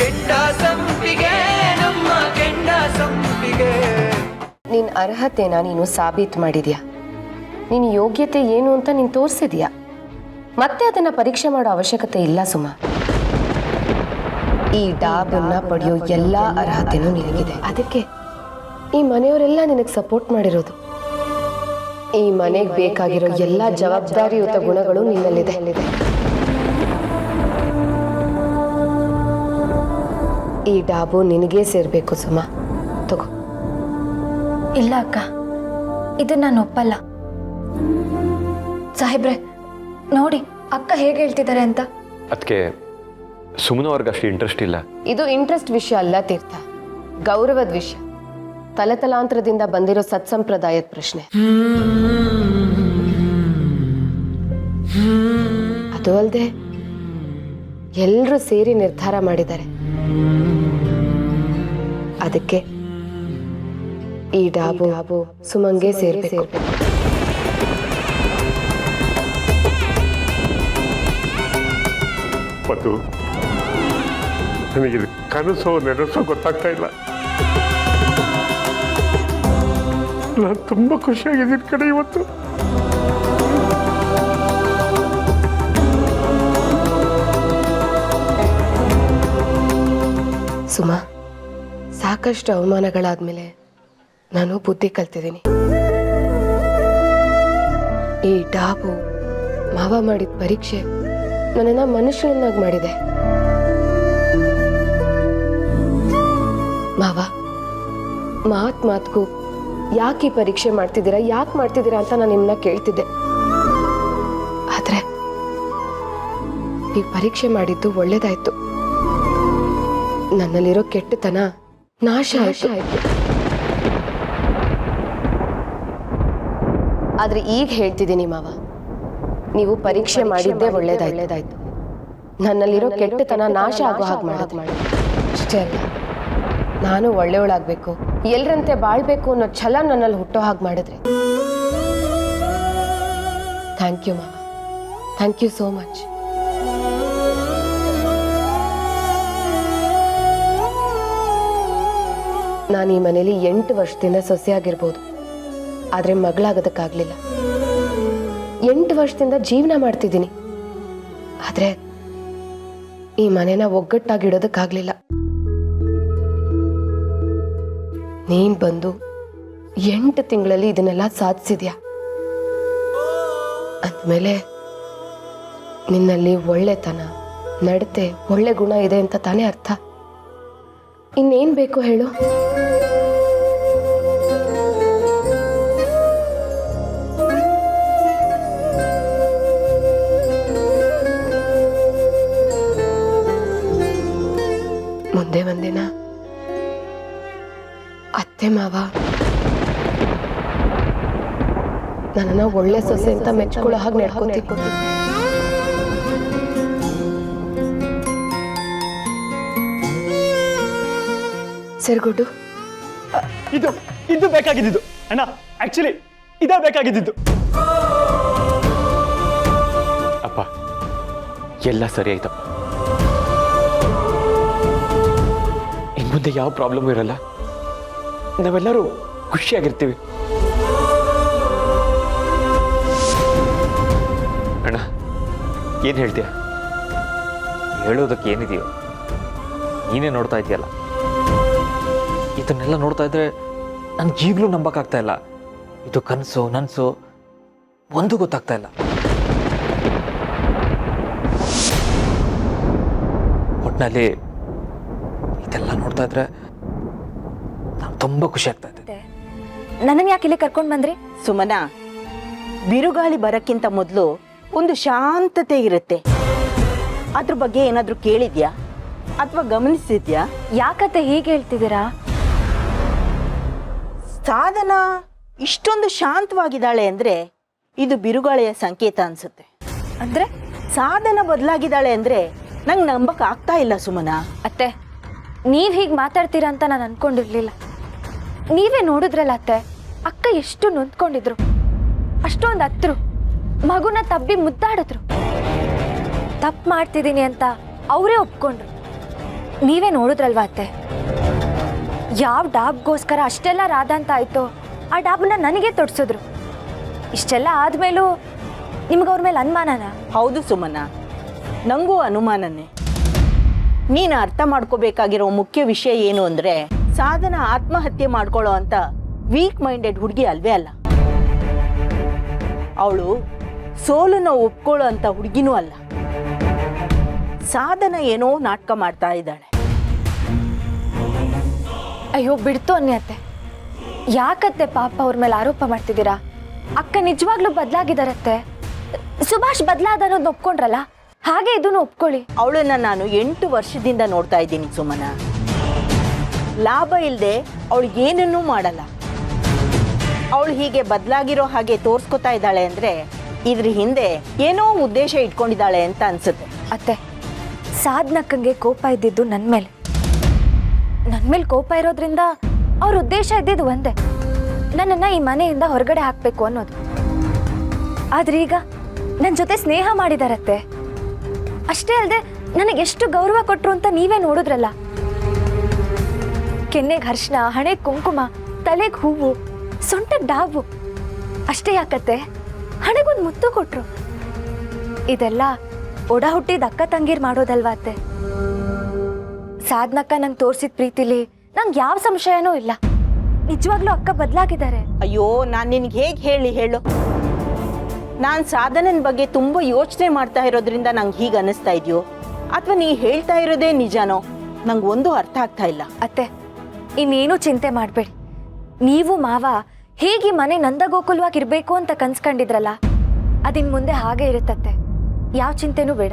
ಕೆಂಡ ಸಂಪಿಗೆ ನಮ್ಮ ಕೆಂಡ ಸಂಪಿಗೆ. ನಿನ್ನ ಅರ್ಹತೆನ ನೀನು ಸಾಬೀತು ಮಾಡಿದ್ಯಾ, ನಿನ್ನ ಯೋಗ್ಯತೆ ಏನು ಅಂತ ನೀನು ತೋರಿಸಿದ್ಯಾ. ಮತ್ತೆ ಅದನ್ನ ಪರೀಕ್ಷೆ ಮಾಡೋ ಅವಶ್ಯಕತೆ ಇಲ್ಲ ಸುಮಾ. ಈ ಡಾಬನ್ನ ಪಡೆಯೋ ಎಲ್ಲ ಅರ್ಹತೆನೂ ನಿನಗಿದೆ. ಅದಕ್ಕೆ ಈ ಮನೆಯವರೆಲ್ಲ ನಿನಗೆ ಸಪೋರ್ಟ್ ಮಾಡಿರೋದು. ಈ ಮನೆಗೆ ಬೇಕಾಗಿರೋ ಎಲ್ಲ ಜವಾಬ್ದಾರಿಯುತ ಗುಣಗಳು ನಿನ್ನಲ್ಲಿದೆ. ಈ ಡಾಬು ನಿನಗೇ ಸೇರ್ಬೇಕು ಸುಮಾ. ತಗೋ. ಇಲ್ಲ ಅಕ್ಕ, ಇದನ್ನ ನಾನು ಒಪ್ಪಲ್ಲ. ಸಾಹೇಬ್ರೆ ನೋಡಿ ಅಕ್ಕ ಹೇಗೆ ಹೇಳ್ತಿದ್ದಾರೆ ಅಂತ. ಅದಕ್ಕೆ ಸುಮ್ಮನೆ ಅವ್ರಿಗೆ ಅಷ್ಟು ಇಂಟ್ರೆಸ್ಟ್ ಇಲ್ಲ. ಇದು ಇಂಟ್ರೆಸ್ಟ್ ವಿಷಯ ಅಲ್ಲ ತೀರ್ಥ, ಗೌರವದ ವಿಷಯ. ತಲೆತಲಾಂತರದಿಂದ ಬಂದಿರೋ ಸತ್ಸಂಪ್ರದಾಯದ ಪ್ರಶ್ನೆ. ಅದು ಅಲ್ಲದೆ ಎಲ್ಲರೂ ಸೇರಿ ನಿರ್ಧಾರ ಮಾಡಿದ್ದಾರೆ. ಅದಕ್ಕೆ ಈ ಡಾಬು ಸುಮಂಗೆ ಸೇರ್ಬೇಕು. ಮತ್ತು ನನಗೆ ಕನಸೋ ನೆನಸೋ ಗೊತ್ತಾಗ್ತಾ ಇಲ್ಲ. ನಾನು ತುಂಬ ಖುಷಿಯಾಗಿದ್ದೀನಿ ಕಡೆ ಇವತ್ತು. ಸುಮಾ, ಸಾಕಷ್ಟು ಅವಮಾನಗಳಾದ್ಮೇಲೆ ನಾನು ಬುದ್ಧಿ ಕಲ್ತಿದ್ದೀನಿ. ಈ ಡಾಬು ಮಾವ ಮಾಡಿದ ಪರೀಕ್ಷೆ ನನ್ನನ್ನ ಮನುಷ್ಯನನ್ನಾಗಿ ಮಾಡಿದೆ. ಮಾವ ಮಾತ್ಗೂ ಯಾಕೆ ಈ ಪರೀಕ್ಷೆ ಮಾಡ್ತಿದ್ದೀರಾ, ಯಾಕೆ ಮಾಡ್ತಿದ್ದೀರಾ ಅಂತ ನಾನು ನಿಮ್ಮನ್ನ ಕೇಳ್ತಿದ್ದೆ. ಆದ್ರೆ ಈ ಪರೀಕ್ಷೆ ಮಾಡಿದ್ದು ಒಳ್ಳೇದಾಯ್ತು. ನನ್ನಲ್ಲಿರೋ ಕೆಟ್ಟತನ ನಾಶ ಆಯ್ತು. ಆದ್ರೆ ಈಗ ಹೇಳ್ತಿದ್ದೀನಿ ಮಾವ, ನೀವು ಪರೀಕ್ಷೆ ಮಾಡಿದ್ದೇ ಒಳ್ಳೇದಾಯ್ತು. ನನ್ನಲ್ಲಿರೋ ಕೆಟ್ಟತನ ನಾಶ ಆಗೋ ಹಾಗೆ ಮಾಡಿ. ಅಷ್ಟೇ ಅಲ್ಲ, ನಾನು ಒಳ್ಳೆಯವಳಾಗಬೇಕು, ಎಲ್ಲರಂತೆ ಬಾಳ್ಬೇಕು ಅನ್ನೋ ಛಲ ನನ್ನಲ್ಲಿ ಹುಟ್ಟೋ ಹಾಗೆ ಮಾಡಿದ್ರಿ. ಥ್ಯಾಂಕ್ ಯು ಮಾವ, ಥ್ಯಾಂಕ್ ಯು ಸೋ ಮಚ್. ನಾನು ಈ ಮನೇಲಿ 8 ವರ್ಷದಿಂದ ಸೊಸೆಯಾಗಿರ್ಬೋದು, ಆದ್ರೆ ಮಗಳಾಗೋದಕ್ಕಾಗ್ಲಿಲ್ಲ. 8 ವರ್ಷದಿಂದ ಜೀವನ ಮಾಡ್ತಿದ್ದೀನಿ, ಆದ್ರೆ ಈ ಮನೆನ ಒಗ್ಗಟ್ಟಾಗಿಡೋದಕ್ಕಾಗ್ಲಿಲ್ಲ. ನೀನ್ ಬಂದು 8 ತಿಂಗಳಲ್ಲಿ ಇದನ್ನೆಲ್ಲ ಸಾಧಿಸಿದ್ಯಾ ಅಂದಮೇಲೆ ನಿನ್ನಲ್ಲಿ ಒಳ್ಳೆತನ, ನಡತೆ, ಒಳ್ಳೆ ಗುಣ ಇದೆ ಅಂತ ತಾನೇ ಅರ್ಥ. ಇನ್ನೇನ್ ಬೇಕು ಹೇಳು? ಮುಂದೆ ಒಂದಿನ ಅತ್ತೆ ಮಾವ ನನ್ನನ್ನ ಒಳ್ಳೆ ಸೊಸೆ ಅಂತ ಮೆಚ್ಕೊಳ್ಳೋ ಹಾಗೆ ನಡ್ಕೊಂತೀನಿ. ಸರ್ಗುಡ್ಡು, ಇದು ಬೇಕಾಗಿದ್ದು ಅಣ್ಣ. ಆಕ್ಚುಲಿ ಇದೇ ಬೇಕಾಗಿದ್ದು. ಅಪ್ಪ ಎಲ್ಲ ಸರಿ ಆಯ್ತಪ್ಪ. ಇನ್ ಮುಂದೆ ಯಾವ ಪ್ರಾಬ್ಲಮ್ ಇರಲ್ಲ, ನಾವೆಲ್ಲರೂ ಖುಷಿಯಾಗಿರ್ತೀವಿ. ಅಣ್ಣ ಏನ್ ಹೇಳ್ತೀಯ? ಹೇಳೋದಕ್ಕೆ ಏನಿದೆಯೋ ನೀನೇ ನೋಡ್ತಾ ಇದೆಯಲ್ಲ. ಇದನ್ನೆಲ್ಲ ನೋಡ್ತಾ ಇದ್ರೆ ನನ್ಗೆ ಈಗಲೂ ನಂಬಕ್ಕಾಗ್ತಾ ಇಲ್ಲ. ಇದು ಕನಸು ನನಸು ಒಂದು ಗೊತ್ತಾಗ್ತಾ ಇಲ್ಲ. ಒಟ್ಟಿನಲ್ಲಿ ಇದೆಲ್ಲ ನೋಡ್ತಾ ಇದ್ರೆ ನಾನು ತುಂಬ ಖುಷಿ ಆಗ್ತಾ ಇದೆ. ನನ್ನನ್ನು ಯಾಕೆ ಇಲ್ಲಿ ಕರ್ಕೊಂಡು ಬಂದ್ರಿ? ಸುಮನಾ, ಬಿರುಗಾಳಿ ಬರಕ್ಕಿಂತ ಮೊದಲು ಒಂದು ಶಾಂತತೆ ಇರುತ್ತೆ. ಅದ್ರ ಬಗ್ಗೆ ಏನಾದರೂ ಕೇಳಿದ್ಯಾ ಅಥವಾ ಗಮನಿಸಿದ್ಯಾ? ಯಾಕತ್ತೆ ಹೀಗೆ ಹೇಳ್ತಿದ್ದೀರಾ? ಸಾಧನ ಇಷ್ಟೊಂದು ಶಾಂತವಾಗಿದ್ದಾಳೆ ಅಂದ್ರೆ ಇದು ಬಿರುಗಾಳಿಯ ಸಂಕೇತ ಅನ್ಸುತ್ತೆ. ಅಂದ್ರೆ ಸಾಧನ ಬದಲಾಗಿದ್ದಾಳೆ ಅಂದ್ರೆ ನಂಗೆ ನಂಬಕ್ ಆಗ್ತಾ ಇಲ್ಲ ಸುಮನಾ. ಅತ್ತೆ, ನೀವ್ ಹೀಗೆ ಮಾತಾಡ್ತೀರಾ ಅಂತ ನಾನು ಅನ್ಕೊಂಡಿರ್ಲಿಲ್ಲ. ನೀವೇ ನೋಡಿದ್ರಲ್ಲ ಅತ್ತೆ, ಅಕ್ಕ ಎಷ್ಟು ನೊಂದ್ಕೊಂಡಿದ್ರು, ಅಷ್ಟೊಂದು ಹತ್ರು, ಮಗುನ ತಬ್ಬಿ ಮುದ್ದಾಡಿದ್ರು. ತಪ್ಪು ಮಾಡ್ತಿದ್ದೀನಿ ಅಂತ ಅವರೇ ಒಪ್ಕೊಂಡ್ರು. ನೀವೇ ನೋಡಿದ್ರಲ್ವಾ ಅತ್ತೆ, ಯಾವ ಡಾಬ್ಗೋಸ್ಕರ ಅಷ್ಟೆಲ್ಲ ರಾಧ ಅಂತ ಆಯ್ತೋ ಆ ಡಾಬ್ನ ನನಗೆ ತೊಡ್ಸಿದ್ರು. ಇಷ್ಟೆಲ್ಲ ಆದ್ಮೇಲೂ ನಿಮ್ಗೆ ಅವ್ರ ಮೇಲೆ ಅನುಮಾನನಾ? ಹೌದು ಸುಮನ, ನನಗೂ ಅನುಮಾನನೇ. ನೀನು ಅರ್ಥ ಮಾಡ್ಕೋಬೇಕಾಗಿರೋ ಮುಖ್ಯ ವಿಷಯ ಏನು ಅಂದರೆ, ಸಾಧನ ಆತ್ಮಹತ್ಯೆ ಮಾಡ್ಕೊಳ್ಳೋ ಅಂತ ವೀಕ್ ಮೈಂಡೆಡ್ ಹುಡುಗಿ ಅಲ್ವೇ ಅಲ್ಲ. ಅವಳು ಸೋಲನ್ನ ಒಪ್ಕೊಳ್ಳೋ ಅಂತ ಹುಡುಗಿನೂ ಅಲ್ಲ. ಸಾಧನ ಏನೋ ನಾಟಕ ಮಾಡ್ತಾ ಇದ್ದಾಳೆ. ಅಯ್ಯೋ ಬಿಡ್ತು ಅನ್ನಿ ಅತ್ತೆ, ಯಾಕತ್ತೆ ಪಾಪ ಅವ್ರ ಮೇಲೆ ಆರೋಪ ಮಾಡ್ತಿದ್ದೀರಾ? ಅಕ್ಕ ನಿಜವಾಗ್ಲೂ ಬದಲಾಗಿದಾರತ್ತೆ. ಸುಭಾಷ್ ಬದಲಾದ ಅನ್ನೋದು ಒಪ್ಕೊಂಡ್ರಲ್ಲ, ಹಾಗೆ ಇದನ್ನು ಒಪ್ಕೊಳ್ಳಿ. ಅವಳನ್ನ ನಾನು 8 ವರ್ಷದಿಂದ ನೋಡ್ತಾ ಇದ್ದೀನಿ ಸುಮನ. ಲಾಭ ಇಲ್ಲದೆ ಅವಳು ಏನನ್ನೂ ಮಾಡಲ್ಲ. ಅವಳು ಹೀಗೆ ಬದಲಾಗಿರೋ ಹಾಗೆ ತೋರ್ಸ್ಕೊತಾ ಇದ್ದಾಳೆ ಅಂದರೆ ಇದ್ರ ಹಿಂದೆ ಏನೋ ಉದ್ದೇಶ ಇಟ್ಕೊಂಡಿದ್ದಾಳೆ ಅಂತ ಅನ್ಸುತ್ತೆ. ಅತ್ತೆ, ಸಾಧನಕ್ಕಂಗೆ ಕೋಪ ಇದ್ದಿದ್ದು ನನ್ನ ಮೇಲೆ ಕೋಪ ಇರೋದ್ರಿಂದ ಅವ್ರ ಉದ್ದೇಶ ಇದ್ದಿದ್ದು ಒಂದೇ, ನನ್ನನ್ನು ಈ ಮನೆಯಿಂದ ಹೊರಗಡೆ ಹಾಕಬೇಕು ಅನ್ನೋದು. ಆದ್ರೆ ಈಗ ನನ್ನ ಜೊತೆ ಸ್ನೇಹ ಮಾಡಿದಾರತ್ತೆ. ಅಷ್ಟೇ ಅಲ್ಲದೆ ನನಗೆ ಎಷ್ಟು ಗೌರವ ಕೊಟ್ರು ಅಂತ ನೀವೇ ನೋಡಿದ್ರಲ್ಲ. ಕೆನ್ನೆಗೆ ಅರಿಶಿನ, ಹಣೆಗೆ ಕುಂಕುಮ, ತಲೆಗೆ ಹೂವು, ಸೊಂಟಕ್ಕೆ ಡಾಬು. ಅಷ್ಟೇ ಯಾಕತ್ತೆ, ಹಣೆಗೊಂದು ಮುತ್ತು ಕೊಟ್ರು. ಇದೆಲ್ಲ ಒಡ ಹುಟ್ಟಿದ ಅಕ್ಕ ತಂಗೀರ್ ಮಾಡೋದಲ್ವಾ ಅತ್ತೆ? ಸಾಧನಕ್ಕ ನಂಗೆ ತೋರಿಸಿದ ಪ್ರೀತಿಲಿ ನಂಗೆ ಯಾವ ಸಂಶಯನೂ ಇಲ್ಲ. ನಿಜವಾಗ್ಲೂ ಅಕ್ಕ ಬದಲಾಗಿದ್ದಾರೆ. ಅಯ್ಯೋ, ನಾನು ನಿನಗೆ ಹೇಗೆ ಹೇಳು? ನಾನು ಸಾಧನನ ಬಗ್ಗೆ ತುಂಬ ಯೋಚನೆ ಮಾಡ್ತಾ ಇರೋದ್ರಿಂದ ನಂಗೆ ಹೀಗೆ ಅನ್ನಿಸ್ತಾ ಇದೆಯೋ ಅಥವಾ ನೀ ಹೇಳ್ತಾ ಇರೋದೇ ನಿಜಾನೋ ನಂಗೆ ಒಂದು ಅರ್ಥ ಆಗ್ತಾ ಇಲ್ಲ. ಅತ್ತೆ, ಇನ್ನೇನು ಚಿಂತೆ ಮಾಡಬೇಡಿ. ನೀವು ಮಾವ ಹೇಗೆ ಮನೆ ನಂದಗೋಕುಲವಾಗಿರ್ಬೇಕು ಅಂತ ಕನ್ಸ್ಕೊಂಡಿದ್ರಲ್ಲ, ಅದಿನ್ ಮುಂದೆ ಹಾಗೆ ಇರುತ್ತತ್ತೆ. ಯಾವ ಚಿಂತೆನೂ ಬೇಡ.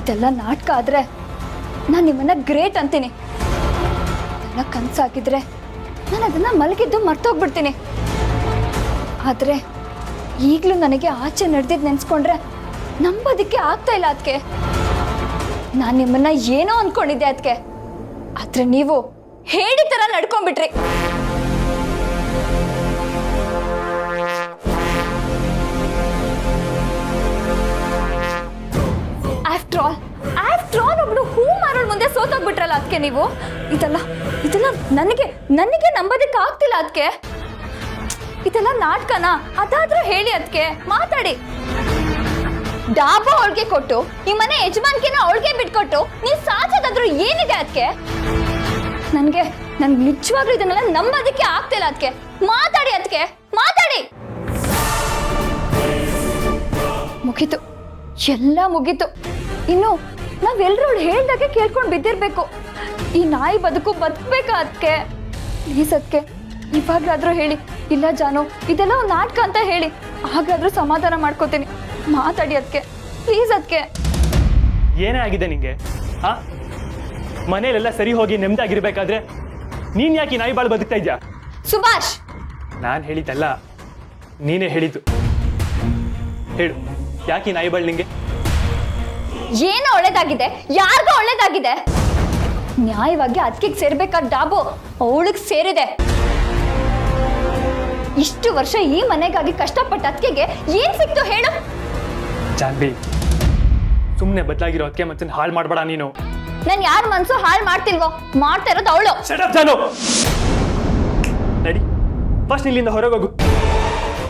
ಇದೆಲ್ಲ ನಾಟಕ ಆದ್ರೆ ನಾನು ನಿಮ್ಮನ್ನ ಗ್ರೇಟ್ ಅಂತೀನಿ. ಇದೆಲ್ಲ ಕನ್ಸಾಕಿದ್ರೆ ನಾನು ಅದನ್ನ ಮಲಗಿದ್ದು ಮರ್ತೋಗ್ಬಿಡ್ತೀನಿ. ಆದ್ರೆ ಈಗಲೂ ನನಗೆ ಆಚೆ ನಡೆದಿದ್ದು ನೆನ್ಸ್ಕೊಂಡ್ರೆ ನಂಬೋದಕ್ಕೆ ಆಗ್ತಾ ಇಲ್ಲ. ಅದಕ್ಕೆ ನಾನು ನಿಮ್ಮನ್ನ ಏನೋ ಅನ್ಕೊಂಡಿದ್ದೆ ಅದಕ್ಕೆ, ಆದ್ರೆ ನೀವು ಹೇಳಿ ತರ ನಡ್ಕೊಂಡ್ಬಿಟ್ರಿ. ಆಫ್ಟರ್ ಆಲ್ ಒಬ್ಳು ಹೂ ಮಾರೋಳ ಮುಂದೆ ಸೋತೋಗ್ಬಿಟ್ರಲ್ಲ ಅದಕ್ಕೆ ನೀವು. ಇದೆಲ್ಲ ನನಗೆ ನಂಬೋದಕ್ಕೆ ಆಗ್ತಿಲ್ಲ ಅದಕ್ಕೆ. ಇದೆಲ್ಲ ನಾಟಕನಾ? ಅದಾದ್ರೂ ಹೇಳಿ ಅದಕ್ಕೆ, ಮಾತಾಡಿ. ಡಾಬಾ ಅವಳಿಗೆ ಕೊಟ್ಟು ಈ ಮನೆ ಯಜಮಾನ್ಕಿನ ಅವಳಿಗೆ ಬಿಟ್ಕೊಟ್ಟು ನೀವು ಸಾಚೋದಾದ್ರೂ ಏನಿದೆ ಅದಕ್ಕೆ? ನನ್ಗೆ ನಿಜವಾಗ್ಲೂ ಇದನ್ನೆಲ್ಲ ನಂಬೋದಕ್ಕೆ ಆಗ್ತಿಲ್ಲ ಅದಕ್ಕೆ. ಮಾತಾಡಿ ಅದಕ್ಕೆ, ಮಾತಾಡಿ. ಮುಗೀತು, ಎಲ್ಲ ಮುಗೀತು. ಇನ್ನು ನಾವೆಲ್ಲರೂ ಅವಳು ಹೇಳ್ದಾಗೆ ಕೇಳ್ಕೊಂಡು ಬಿದ್ದಿರ್ಬೇಕು. ಈ ನಾಯಿ ಬದುಕಬೇಕಾ ಅದಕ್ಕೆ? ಪ್ಲೀಸ್ ಅದಕ್ಕೆ ಇವಾಗ್ಲಾದ್ರೂ ಹೇಳಿ. ಇಲ್ಲ ಜಾನು, ಇದೆಲ್ಲ ಒಂದು ನಾಟಕ ಅಂತ ಹೇಳಿ, ಹಾಗಾದ್ರೂ ಸಮಾಧಾನ ಮಾಡ್ಕೋತೀನಿ. ಮಾತಾಡಿ ಅದಕ್ಕೆ, ಪ್ಲೀಸ್ ಅದಕ್ಕೆ. ಏನೇ ಆಗಿದೆ ನಿಂಗೆ? ಹಾ, ಮನೇಲೆಲ್ಲ ಸರಿ ಹೋಗಿ ನೆಮ್ಮದಿಯಾಗಿರ್ಬೇಕಾದ್ರೆ ನೀನ್ ಯಾಕೆ ನಾಯಿ ಬಾಳು ಬದುಕ್ತಾ ಇದ್ಯಾ? ಸುಭಾಷ್, ನಾನು ಹೇಳಿದ್ದಲ್ಲ, ನೀನೇ ಹೇಳಿದ್ದು. ಹೇಳು, ಯಾಕೆ ನಾಯಿ ಬಾಳು ನಿಂಗೆ? ಏನೋ ಒಳ್ಳೇದಾಗಿದೆ, ಯಾರಿಗೋ ಒಳ್ಳೇದಾಗಿದೆ. ನ್ಯಾಯವಾಗಿ ಅದಕ್ಕೆ ಸೇರ್ಬೇಕಾದ ಡಾಬು ಅವಳಿಗೆ ಸೇರಿದೆ. ಇಷ್ಟು ವರ್ಷ ಈ ಮನೆಗಾಗಿ ಕಷ್ಟಪಟ್ಟ ಅದಕ್ಕೆ ಏನ್ ಸಿಕ್ತು ಹೇಳು? ಜಾನ್ವಿ, ಸುಮ್ಮನೆ ಬದಲಾಗಿರೋ ಅದಕ್ಕೆ ಮತ್ತೆ ಹಾಳು ಮಾಡ್ಬೇಡ ನೀನು. ನಾನು ಯಾರ ಮನ್ಸು ಹಾಳು ಮಾಡ್ತಿಲ್ವೋ, ಮಾಡ್ತಾ ಇರೋದು ಅವಳು. ಜಾನು, ನಡಿ ಫಸ್ಟ್ ಇಲ್ಲಿಂದ ಹೊರಗೆ ಹೋಗು.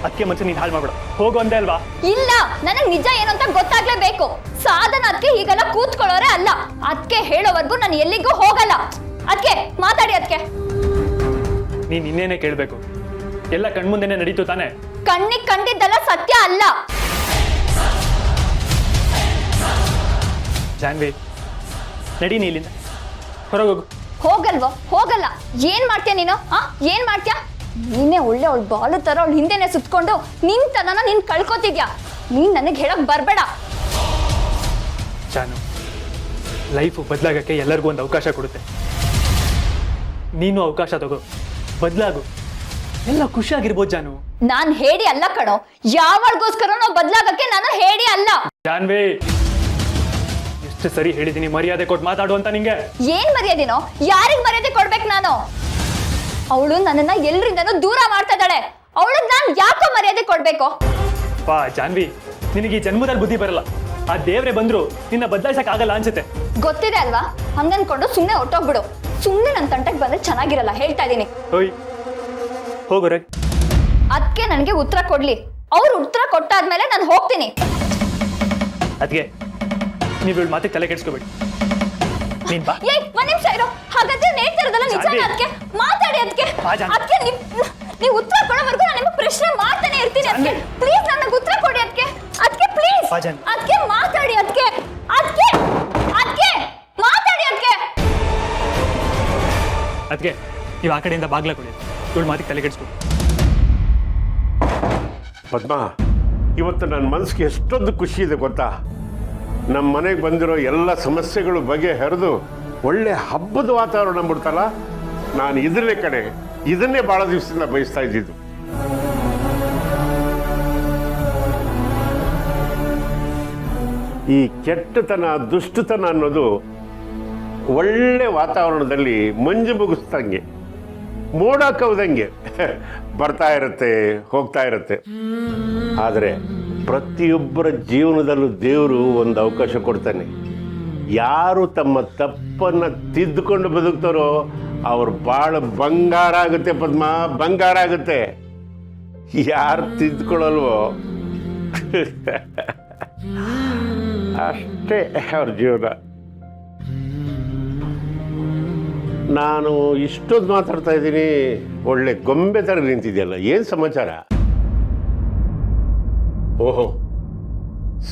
ಅದಕ್ಕೆ ಮತ್ತೆ ನೀನು ಹಾಳು ಮಾಡ್ಬೇಡ, ಹೋಗು ಅಂದೆ ಅಲ್ವಾ? ಇಲ್ಲ, ನನಗೆ ನಿಜ ಏನು ಅಂತ ಗೊತ್ತಾಗ್ಲೇಬೇಕು. ಸಾಧನ ಅದಕ್ಕೆ ಹೀಗೆಲ್ಲ ಕೂತ್ಕೊಳ್ಳೋರೆ ಅಲ್ಲ. ಅದಕ್ಕೆ ಹೇಳೋವರೆಗೂ ನಾನು ಎಲ್ಲಿಗೂ ಹೋಗಲ್ಲ. ಅದಕ್ಕೆ ಮಾತಾಡಿ. ಅದಕ್ಕೆ ನೀನ್ ಇನ್ನೇನೆ ಕೇಳ್ಬೇಕು? ಎಲ್ಲ ಕಣ್ಮುಂದೆನೆ ನಡೀತು ತಾನೆ? ಕಣ್ಣಿಗೆ ಕಂಡಿದ್ದೆಲ್ಲ ಸತ್ಯ ಅಲ್ಲ. ಜಾನ್ವಿ, ನಡಿ ನೀ ಇಲ್ಲಿಂದ ಹೊರಗೋಗು. ಹೋಗಲ್ವೋ? ಹೋಗಲ್ಲ. ಏನ್ ಮಾಡ್ತೀಯ ನೀನು? ಏನ್ ಮಾಡ್ತೀಯ ನೀನೇ? ಒಳ್ಳೆ ಅವಳು ಬಾಲು ತರ ಅವಳು ಹಿಂದೆನೆ ಸುತ್ಕೊಂಡು ನಿನ್ ತನನ ನೀನ್ ಕಳ್ಕೊತಿದ್ಯಾ. ನೀನ್ ನನಗೆ ಹೇಳಕ್ ಬರ್ಬೇಡ. ಜಾನು, ಲೈಫು ಬದಲಾಗಕ್ಕೆ ಎಲ್ಲರಿಗೂ ಒಂದು ಅವಕಾಶ ಕೊಡುತ್ತೆ. ನೀನು ಅವಕಾಶ ತಗೋ, ಬದಲಾಗು, ಎಲ್ಲ ಖುಷಿಯಾಗಿರ್ಬೋದು. ಜಾನು, ನಾನ್ ಹೇಳಿ ಅಲ್ಲ ಕಣೋ. ಯಾವಳಿಗೋಸ್ಕರ ನಾವು ಬದಲಾಗಕ್ಕೆ ನಾನು ಹೇಳಿ ಅಲ್ಲ. ಜಾನ್ವಿ, ಎಷ್ಟು ಸರಿ ಹೇಳಿದೀನಿ ಮರ್ಯಾದೆ ಕೊಟ್ಟು ಮಾತಾಡು ಅಂತ ನಿಂಗೆ. ಏನ್ ಮರ್ಯಾದೆನೋ? ಯಾರಿಗ್ ಮರ್ಯಾದೆ ಕೊಡ್ಬೇಕು ನಾನು? ಅವಳು ನನ್ನನ್ನ ಎಲ್ರಿಂದನೂ ದೂರ ಮಾಡ್ತಾ ಇದ್ದಾಳೆ. ಅವಳಿಗೆ ನಾನು ಯಾಕೋ ಮರ್ಯಾದೆ ಕೊಡ್ಬೇಕು? ಪಾ ಜಾನ್ವಿ, ನಿನಗೆ ಈ ಜನ್ಮದಲ್ಲಿ ಬುದ್ಧಿ ಬರಲ್ಲ. ಆ ದೇವ್ರೆ ಬಂದ್ರು ನಿನ್ನ ಬದಲಾಯಿಸಕ್ ಆಗಲ್ಲ ಅನ್ಸುತ್ತೆ. ಗೊತ್ತಿದೆ ಅಲ್ವಾ? ಹಂಗನ್ಕೊಂಡು ಸುಮ್ಮನೆ ಹೊಟ್ಟೋಗ್ಬಿಡು. ಸುಮ್ಮನೆ ನನ್ನ ತಂಟಕ್ಕೆ ಬಂದ್ರೆ ಚೆನ್ನಾಗಿರಲ್ಲ, ಹೇಳ್ತಾ ಇದ್ದೀನಿ. ಹೋಯ್ ಹೋಗೋರೆ. ಅದಕ್ಕೆ ನನಗೆ ಉತ್ತರ ಕೊಡ್ಲಿ. ಅವ್ರು ಉತ್ತರ ಕೊಟ್ಟಾದ್ಮೇಲೆ ನಾನು ಹೋಗ್ತೀನಿ. ಅದಕ್ಕೆ ನೀವು ಇವಳು ಮಾತಿಗೆ ತಲೆ ಕೆಡಿಸ್ಕೋಬೇಡಿ. ನೀನ್ ಬಾ. ಏಯ್, ಒಂದ್ ನಿಮಿಷ ಇರೋ. ಹಾಗಾದ್ರೆ ನೇತಿರೋದಲ್ಲ ನಿಜಾನ? ಅದಕ್ಕೆ ಮಾತಾಡಿ. ಅದಕ್ಕೆ ಅದಕ್ಕೆ ನೀವು ಉತ್ತರ ಕೊಡೋವರೆಗೂ ನಾನು ನಿಮಗೆ ಪ್ರಶ್ನೆ ಮಾಡ್ತಾನೆ ಇರ್ತೀನಿ. ಅದಕ್ಕೆ ಪ್ಲೀಸ್ ನನಗೆ ಉತ್ತರ ಕೊಡಿ. ಅದಕ್ಕೆ ಅದಕ್ಕೆ ಪ್ಲೀಸ್ ಅದಕ್ಕೆ ಮಾತಾಡಿ. ಅದಕ್ಕೆ ಅದಕ್ಕೆ ಅದಕ್ಕೆ ಮಾತಾಡಿ. ಅದಕ್ಕೆ ಅದಕ್ಕೆ ನೀವು ಆ ಕಡೆಯಿಂದ ಬಾಗ್ಲ ಕೊಡಿ. ಇವಳು ಮಾತಿಗೆ ತಲೆ ಕೆಡಿಸ್ಕೊಡಿ. ಪದ್ಮ, ಇವತ್ತು ನನ್ನ ಮನಸ್ಸಿಗೆ ಎಷ್ಟೊಂದು ಖುಷಿ ಇದೆ ಗೊತ್ತಾ. ನಮ್ಮ ಮನೆಗೆ ಬಂದಿರೋ ಎಲ್ಲ ಸಮಸ್ಯೆಗಳು ಬಗೆಹರಿದು ಒಳ್ಳೆ ಹಬ್ಬದ ವಾತಾವರಣ ಬಿಡ್ತಲ್ಲ. ನಾನು ಇದನ್ನೇ ಕಡೆ ಇದನ್ನೇ ಭಾಳ ದಿವಸದಿಂದ ಬಯಸ್ತಾ ಇದ್ದಿದ್ದು. ಈ ಕೆಟ್ಟತನ ದುಷ್ಟತನ ಅನ್ನೋದು ಒಳ್ಳೆ ವಾತಾವರಣದಲ್ಲಿ ಮಂಜು ಮುಗಿಸ್ದಂಗೆ, ಮೋಡ ಕವ್ದಂಗೆ ಬರ್ತಾ ಇರುತ್ತೆ, ಹೋಗ್ತಾ ಇರುತ್ತೆ. ಆದರೆ ಪ್ರತಿಯೊಬ್ಬರ ಜೀವನದಲ್ಲೂ ದೇವರು ಒಂದು ಅವಕಾಶ ಕೊಡ್ತಾನೆ. ಯಾರು ತಮ್ಮ ತಪ್ಪನ್ನು ತಿದ್ದುಕೊಂಡು ಬದುಕ್ತಾರೋ ಅವ್ರು ಭಾಳ ಬಂಗಾರ ಆಗುತ್ತೆ ಪದ್ಮ, ಬಂಗಾರ ಆಗುತ್ತೆ. ಯಾರು ತಿದ್ದುಕೊಳ್ಳಲ್ವೋ ಅಷ್ಟೇ ಅವ್ರ ಜೀವನ. ನಾನು ಇಷ್ಟೊಂದು ಮಾತಾಡ್ತಾ ಇದ್ದೀನಿ, ಒಳ್ಳೆ ಗೊಂಬೆ ಥರ ನಿಂತಿದೆಯಲ್ಲ, ಏನು ಸಮಾಚಾರ? ಓಹೋ,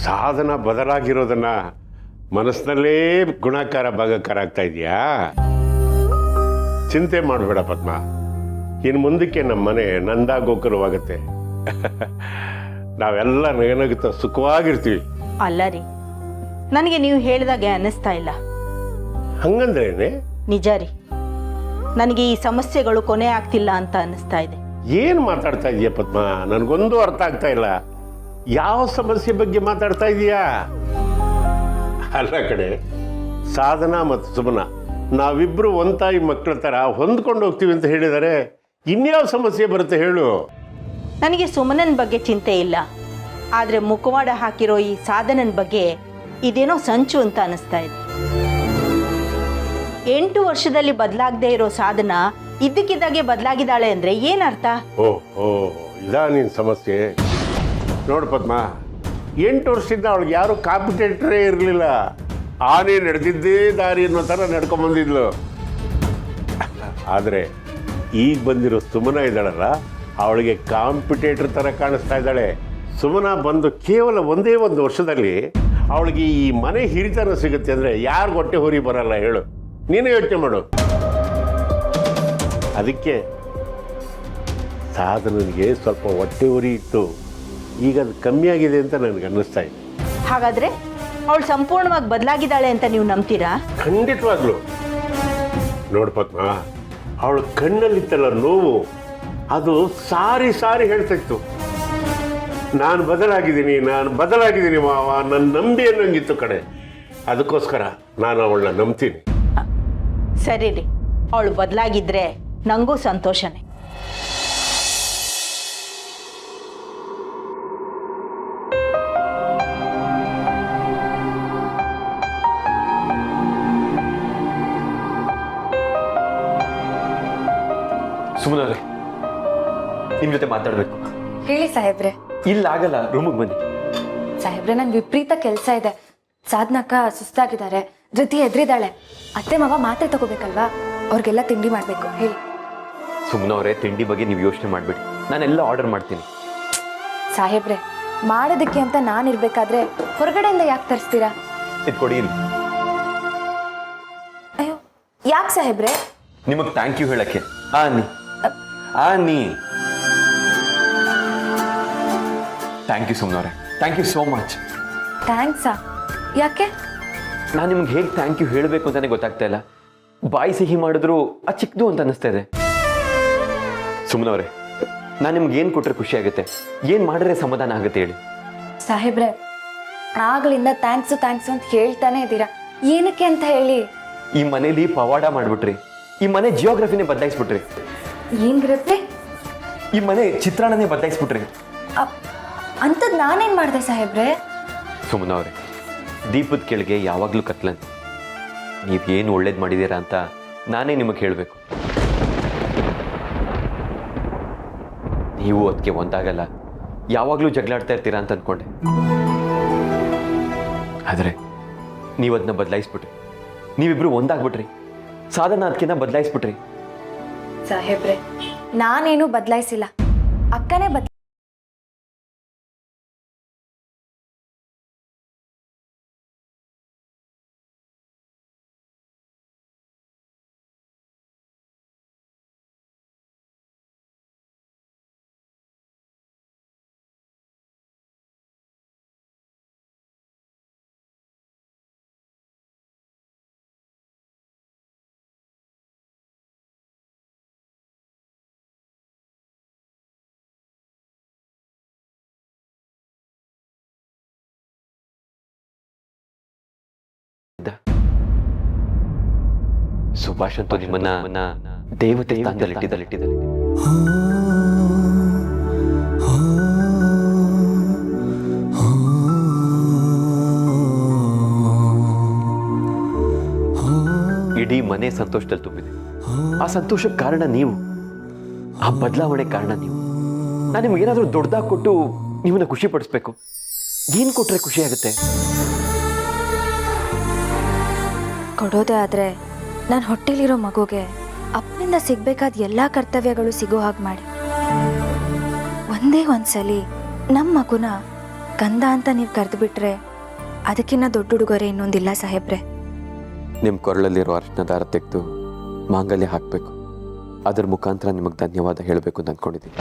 ಸಾಧನ ಬದಲಾಗಿರೋದನ್ನ ಮನಸ್ಸಿನಲ್ಲೇ ಗುಣಾಕಾರ ಭಾಗಕಾರ ಆಗ್ತಾ ಇದೆಯಾ? ಚಿಂತೆ ಮಾಡಬೇಡ ಪದ್ಮ, ಇನ್ನು ಮುಂದಕ್ಕೆ ನಮ್ಮ ಮನೆ ನಂದ ಗೋಕುಲವಾಗುತ್ತೆ. ನಾವೆಲ್ಲ ನಗನಗುತ್ತಾ ಸುಖವಾಗಿರ್ತೀವಿ. ಅಲ್ಲ ರೀ, ನನಗೆ ನೀವು ಹೇಳಿದಾಗೆ ಅನ್ನಿಸ್ತಾ ಇಲ್ಲ. ಹಂಗಂದ್ರೇನೆ? ನಿಜ ರೀ, ನನಗೆ ಈ ಸಮಸ್ಯೆಗಳು ಕೊನೆ ಆಗ್ತಿಲ್ಲ ಅಂತ ಅನ್ನಿಸ್ತಾ ಇದೆ. ಏನು ಮಾತಾಡ್ತಾ ಇದೀಯ ಪದ್ಮ? ನನಗೊಂದು ಅರ್ಥ ಆಗ್ತಾ ಇಲ್ಲ. ಯಾವ ಸಮಸ್ಯೆ ಬಗ್ಗೆ ಮಾತಾಡ್ತಾ ಇದೀಯಾ? ಅಲ್ಲ ಕಡೆ, ಸಾಧನಾ ಮತ್ತು ಸುಮನ ನಾವಿಬ್ರು ಒಂತಾಯಿ ಮಕ್ಕಳ ಥರ ಹೊಂದ್ಕೊಂಡು ಹೋಗ್ತೀವಿ ಅಂತ ಹೇಳಿದರೆ ಇನ್ಯಾವ ಸಮಸ್ಯೆ ಬರುತ್ತೆ ಹೇಳು? ನನಗೆ ಸುಮನನ ಬಗ್ಗೆ ಚಿಂತೆ ಇಲ್ಲ, ಆದರೆ ಮುಖವಾಡ ಹಾಕಿರೋ ಈ ಸಾಧನನ ಬಗ್ಗೆ ಇದೇನೋ ಸಂಚು ಅಂತ ಅನ್ನಿಸ್ತಾ ಇದೆ. 8 ವರ್ಷದಲ್ಲಿ ಬದಲಾಗದೇ ಇರೋ ಸಾಧನ ಇದ್ದಕ್ಕಿದ್ದಾಗೆ ಬದಲಾಗಿದ್ದಾಳೆ ಅಂದರೆ ಏನರ್ಥ? ಇದಾ ನಿನ್ನ ಸಮಸ್ಯೆ? ನೋಡು ಪದ್ಮ, 8 ವರ್ಷದಿಂದ ಅವಳಿಗೆ ಯಾರು ಕಾಂಪಿಟೇಟರೇ ಇರಲಿಲ್ಲ. ಆನೆ ನಡೆದಿದ್ದೇ ದಾರಿ ಅನ್ನೋ ಥರ ನಡ್ಕೊಂಬಂದಿದ್ಲು. ಆದರೆ ಈಗ ಬಂದಿರೋ ಸುಮನ ಇದ್ದಾಳಲ್ಲ, ಅವಳಿಗೆ ಕಾಂಪಿಟೇಟರ್ ಥರ ಕಾಣಿಸ್ತಾ ಇದ್ದಾಳೆ. ಸುಮನ ಬಂದು ಕೇವಲ ಒಂದೇ ಒಂದು ವರ್ಷದಲ್ಲಿ ಅವಳಿಗೆ ಈ ಮನೆ ಹಿರಿತನ ಸಿಗುತ್ತೆ ಅಂದರೆ ಯಾರು ಹೊಟ್ಟೆ ಹೊರಿ ಬರಲ್ಲ ಹೇಳು? ನೀನೇ ಯೋಚನೆ ಮಾಡು. ಅದಕ್ಕೆ ಸಾಧನನಿಗೆ ಸ್ವಲ್ಪ ಹೊಟ್ಟೆ ಉರಿ ಇತ್ತು, ಈಗ ಅದು ಕಮ್ಮಿ ಆಗಿದೆ ಅಂತ ನನಗೆ ಅನ್ನಿಸ್ತಾ ಇದೆ. ಹಾಗಾದರೆ ಅವಳು ಸಂಪೂರ್ಣವಾಗಿ ಬದಲಾಗಿದ್ದಾಳೆ ಅಂತ ನೀವು ನಂಬ್ತೀರಾ? ಖಂಡಿತವಾಗ್ಲು. ನೋಡು ಪದ್ಮ, ಅವಳ ಕಣ್ಣಲ್ಲಿತ್ತಲ್ಲ ನೋವು, ಅದು ಸಾರಿ ಸಾರಿ ಹೇಳ್ತಾ ಇತ್ತು, ನಾನು ಬದಲಾಗಿದ್ದೀನಿ ಮಾವ, ನನ್ನ ನಂಬಿ ಅನ್ನೋಂಗಿತ್ತು ಕಡೆ. ಅದಕ್ಕೋಸ್ಕರ ನಾನು ಅವಳನ್ನ ನಂಬ್ತೀನಿ. ಸರಿ ರೀ, ಅವಳು ಬದಲಾಗಿದ್ರೆ ನನಗೂ ಸಂತೋಷನೇ. ಸುಮ್ಮನೆ ನಿಮ್ಮ ಜೊತೆ ಮಾತಾಡಬೇಕು. ಹೇಳಿ ಸಾಹೇಬ್ರೆ. ಇಲ್ಲ ಆಗಲ್ಲ, ರೂಮಿಗೆ ಬನ್ನಿ. ಸಾಹೇಬ್ರೆ, ನಂಗೆ ವಿಪರೀತ ಕೆಲಸ ಇದೆ. ಸಾಧನಕ್ಕ ಸುಸ್ತಾಗಿದ್ದಾರೆ, ಧೃತಿ ಎದ್ರಿದ್ದಾಳೆ. ಅತ್ತೆ ಮಾವ ಮಾತ್ರೆ ತಗೋಬೇಕಲ್ವಾ, ಅವ್ರಿಗೆಲ್ಲ ತಿಂಡಿ ಮಾಡಬೇಕು. ಹೇಳಿ. ಸುಮ್ಮನವ್ರೆ, ತಿಂಡಿ ಬಗ್ಗೆ ನೀವು ಯೋಚನೆ ಮಾಡಬೇಡಿ, ನಾನೆಲ್ಲ ಆರ್ಡರ್ ಮಾಡ್ತೀನಿ. ಸಾಹೇಬ್ರೆ, ಮಾಡೋದಕ್ಕೆ ಅಂತ ನಾನಿರ್ಬೇಕಾದ್ರೆ ಹೊರಗಡೆಯಿಂದ ಯಾಕೆ ತರಿಸ್ತೀರಾ? ಇದು ಕೊಡಿ ಇಲ್ಲಿ. ಅಯ್ಯೋ, ಯಾಕೆ ಸಾಹೇಬ್ರೆ? ನಿಮಗೆ ಥ್ಯಾಂಕ್ ಯು ಹೇಳಕ್ಕೆ. ನೀ ಥ್ಯಾಂಕ್ ಯು ಸುಮ್ಮನವ್ರೆ, ಥ್ಯಾಂಕ್ ಯು ಸೋ ಮಚ್. ಥ್ಯಾಂಕ್ಸಾ? ಯಾಕೆ? ನಾನು ನಿಮ್ಗೆ ಹೇಗೆ ಥ್ಯಾಂಕ್ ಯು ಹೇಳಬೇಕು ಅಂತಾನೆ ಗೊತ್ತಾಗ್ತಾ ಇಲ್ಲ. ಬಾಯಿ ಸಿಹಿ ಮಾಡಿದ್ರು ಆ ಚಿಕ್ಕದು ಅಂತ ಅನ್ನಿಸ್ತಾ ಇದೆ. ಸುಮ್ಮನವ್ರೆ, ನಾನು ನಿಮ್ಗೆ ಏನು ಕೊಟ್ಟರೆ ಖುಷಿ ಆಗುತ್ತೆ, ಏನು ಮಾಡಿದ್ರೆ ಸಮಾಧಾನ ಆಗುತ್ತೆ ಹೇಳಿ? ಸಾಹೇಬ್ರೆ, ಆಗ್ಲಿಂದ ಥ್ಯಾಂಕ್ಸು ಅಂತ ಹೇಳ್ತಾನೆ ಇದ್ದೀರಾ, ಏನಕ್ಕೆ ಅಂತ ಹೇಳಿ? ಈ ಮನೇಲಿ ಪವಾಡ ಮಾಡಿಬಿಟ್ರಿ, ಈ ಮನೆ ಜಿಯೋಗ್ರಫಿನೇ ಬದಲಾಯಿಸ್ಬಿಟ್ರಿ. ಏನ್ ಗಿರತ್ತೆ? ಈ ಮನೆ ಚಿತ್ರಾನ್ನನೇ ಬದಲಾಯಿಸ್ಬಿಟ್ರಿ. ಅಂಥದ್ದು ನಾನೇನು ಮಾಡಿದೆ ಸಾಹೇಬ್ರೆ? ಸುಮ್ಮನೆ ಅವರೇ, ದೀಪದ ಕೆಳಗೆ ಯಾವಾಗಲೂ ಕತ್ಲಂತೆ. ನೀವೇನು ಒಳ್ಳೇದು ಮಾಡಿದ್ದೀರಾ ಅಂತ ನಾನೇ ನಿಮಗೆ ಹೇಳಬೇಕು. ನೀವು ಅದಕ್ಕೆ ಒಂದಾಗಲ್ಲ, ಯಾವಾಗಲೂ ಜಗಳಾಡ್ತಾ ಇರ್ತೀರಾ ಅಂತ ಅಂದ್ಕೊಂಡೆ. ಆದರೆ ನೀವು ಅದನ್ನ ಬದಲಾಯಿಸ್ಬಿಟ್ರಿ. ನೀವಿಬ್ರು ಒಂದಾಗ್ಬಿಟ್ರಿ. ಸಾಧನ ಅದಕ್ಕಿಂತ ಬದಲಾಯಿಸ್ಬಿಟ್ರಿ. ಸಾಹೇಬ್ರೆ, ನಾನೇನು ಬದಲಾಯಿಸಿಲ್ಲ, ಅಕ್ಕನೇ ಸುಭಾಷ್ ಅಂತೂ ನಿಮ್ಮನ್ನ ದೇವತೆ ಸ್ಥಾನದಲ್ಲಿಟ್ಟಿದ್ದಾರೆ. ಇಡೀ ಮನೆ ಸಂತೋಷದಲ್ಲಿ ತುಂಬಿದೆ. ಆ ಸಂತೋಷಕ್ಕೆ ಕಾರಣ ನೀವು, ಆ ಬದಲಾವಣೆ ಕಾರಣ ನೀವು. ನಾನು ನಿಮ್ಗೆ ಏನಾದರೂ ದೊಡ್ಡದಾಗಿ ಕೊಟ್ಟು ನಿಮ್ಮನ್ನ ಖುಷಿ ಪಡಿಸ್ಬೇಕು. ಏನು ಕೊಟ್ರೆ ಖುಷಿ ಆಗುತ್ತೆ? ಕೊಡೋದೇ ಆದರೆ ನನ್ನ ಹೊಟ್ಟೆಲಿರೋ ಮಗುಗೆ ಅಪ್ಪನಿಂದ ಸಿಗ್ಬೇಕಾದ ಎಲ್ಲ ಕರ್ತವ್ಯಗಳು ಸಿಗೋ ಹಾಗೆ ಮಾಡಿ, ಒಂದೇ ಒಂದ್ಸಲಿ ನಮ್ಮ ಮಗುನ ಕಂದ ಅಂತ ನೀವು ಕರೆದು ಬಿಟ್ರೆ ಅದಕ್ಕಿಂತ ದೊಡ್ಡ ಉಡುಗೊರೆ ಇನ್ನೊಂದಿಲ್ಲ ಸಾಹೇಬ್ರೆ. ನಿಮ್ಮ ಕೊರಳಲ್ಲಿರೋ ಅರ್ಶನ ದಾರ ತೆಗೆದು ಮಾಂಗಲ್ಯ ಹಾಕಬೇಕು. ಅದರ ಮುಖಾಂತರ ನಿಮಗೆ ಧನ್ಯವಾದ ಹೇಳಬೇಕು ಅಂತ ಅಂದ್ಕೊಂಡಿದ್ದೀನಿ.